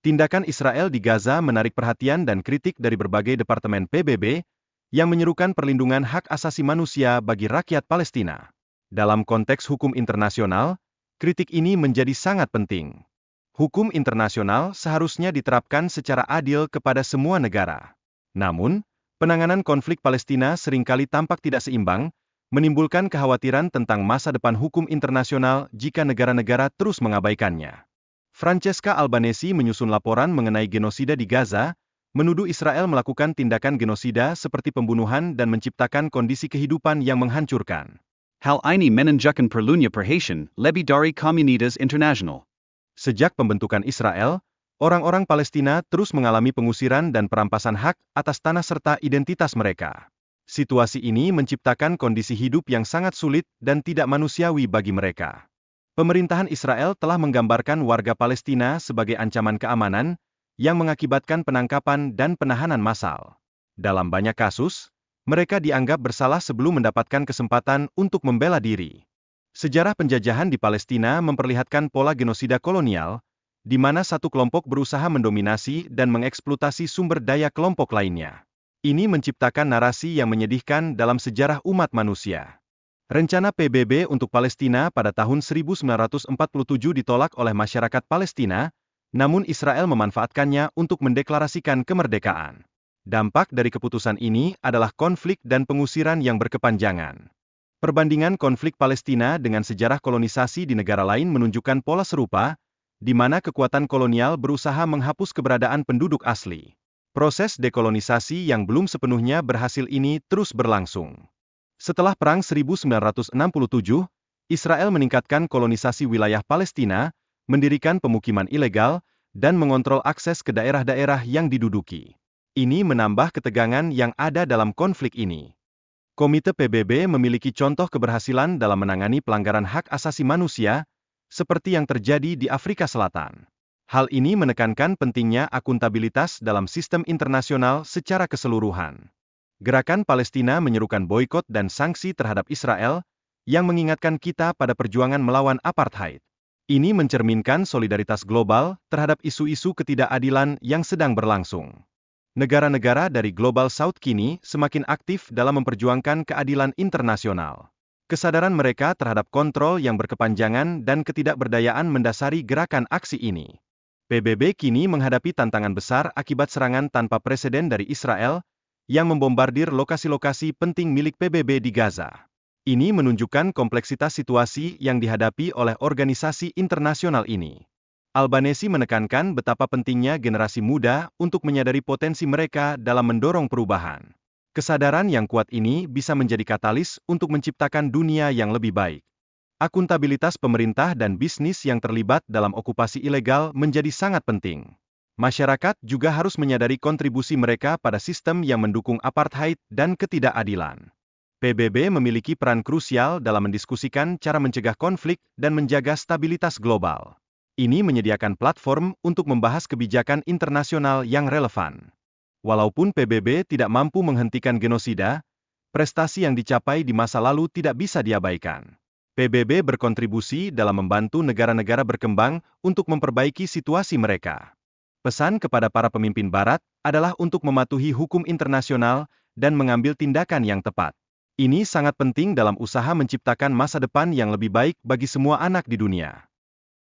Tindakan Israel di Gaza menarik perhatian dan kritik dari berbagai departemen PBB, yang menyerukan perlindungan hak asasi manusia bagi rakyat Palestina. Dalam konteks hukum internasional, kritik ini menjadi sangat penting. Hukum internasional seharusnya diterapkan secara adil kepada semua negara. Namun, penanganan konflik Palestina seringkali tampak tidak seimbang, menimbulkan kekhawatiran tentang masa depan hukum internasional jika negara-negara terus mengabaikannya. Francesca Albanese menyusun laporan mengenai genosida di Gaza, menuduh Israel melakukan tindakan genosida seperti pembunuhan dan menciptakan kondisi kehidupan yang menghancurkan. Hal ini menunjukkan perlunya perhatian lebih dari komunitas internasional. Sejak pembentukan Israel, orang-orang Palestina terus mengalami pengusiran dan perampasan hak atas tanah serta identitas mereka. Situasi ini menciptakan kondisi hidup yang sangat sulit dan tidak manusiawi bagi mereka. Pemerintahan Israel telah menggambarkan warga Palestina sebagai ancaman keamanan, yang mengakibatkan penangkapan dan penahanan massal. Dalam banyak kasus, mereka dianggap bersalah sebelum mendapatkan kesempatan untuk membela diri. Sejarah penjajahan di Palestina memperlihatkan pola genosida kolonial, di mana satu kelompok berusaha mendominasi dan mengeksploitasi sumber daya kelompok lainnya. Ini menciptakan narasi yang menyedihkan dalam sejarah umat manusia. Rencana PBB untuk Palestina pada tahun 1947 ditolak oleh masyarakat Palestina, namun Israel memanfaatkannya untuk mendeklarasikan kemerdekaan. Dampak dari keputusan ini adalah konflik dan pengusiran yang berkepanjangan. Perbandingan konflik Palestina dengan sejarah kolonisasi di negara lain menunjukkan pola serupa, di mana kekuatan kolonial berusaha menghapus keberadaan penduduk asli. Proses dekolonisasi yang belum sepenuhnya berhasil ini terus berlangsung. Setelah Perang 1967, Israel meningkatkan kolonisasi wilayah Palestina, mendirikan pemukiman ilegal, dan mengontrol akses ke daerah-daerah yang diduduki. Ini menambah ketegangan yang ada dalam konflik ini. Komite PBB memiliki contoh keberhasilan dalam menangani pelanggaran hak asasi manusia, seperti yang terjadi di Afrika Selatan. Hal ini menekankan pentingnya akuntabilitas dalam sistem internasional secara keseluruhan. Gerakan Palestina menyerukan boikot dan sanksi terhadap Israel, yang mengingatkan kita pada perjuangan melawan apartheid. Ini mencerminkan solidaritas global terhadap isu-isu ketidakadilan yang sedang berlangsung. Negara-negara dari Global South kini semakin aktif dalam memperjuangkan keadilan internasional. Kesadaran mereka terhadap kontrol yang berkepanjangan dan ketidakberdayaan mendasari gerakan aksi ini. PBB kini menghadapi tantangan besar akibat serangan tanpa preseden dari Israel, yang membombardir lokasi-lokasi penting milik PBB di Gaza. Ini menunjukkan kompleksitas situasi yang dihadapi oleh organisasi internasional ini. Albanese menekankan betapa pentingnya generasi muda untuk menyadari potensi mereka dalam mendorong perubahan. Kesadaran yang kuat ini bisa menjadi katalis untuk menciptakan dunia yang lebih baik. Akuntabilitas pemerintah dan bisnis yang terlibat dalam okupasi ilegal menjadi sangat penting. Masyarakat juga harus menyadari kontribusi mereka pada sistem yang mendukung apartheid dan ketidakadilan. PBB memiliki peran krusial dalam mendiskusikan cara mencegah konflik dan menjaga stabilitas global. Ini menyediakan platform untuk membahas kebijakan internasional yang relevan. Walaupun PBB tidak mampu menghentikan genosida, prestasi yang dicapai di masa lalu tidak bisa diabaikan. PBB berkontribusi dalam membantu negara-negara berkembang untuk memperbaiki situasi mereka. Pesan kepada para pemimpin Barat adalah untuk mematuhi hukum internasional dan mengambil tindakan yang tepat. Ini sangat penting dalam usaha menciptakan masa depan yang lebih baik bagi semua anak di dunia.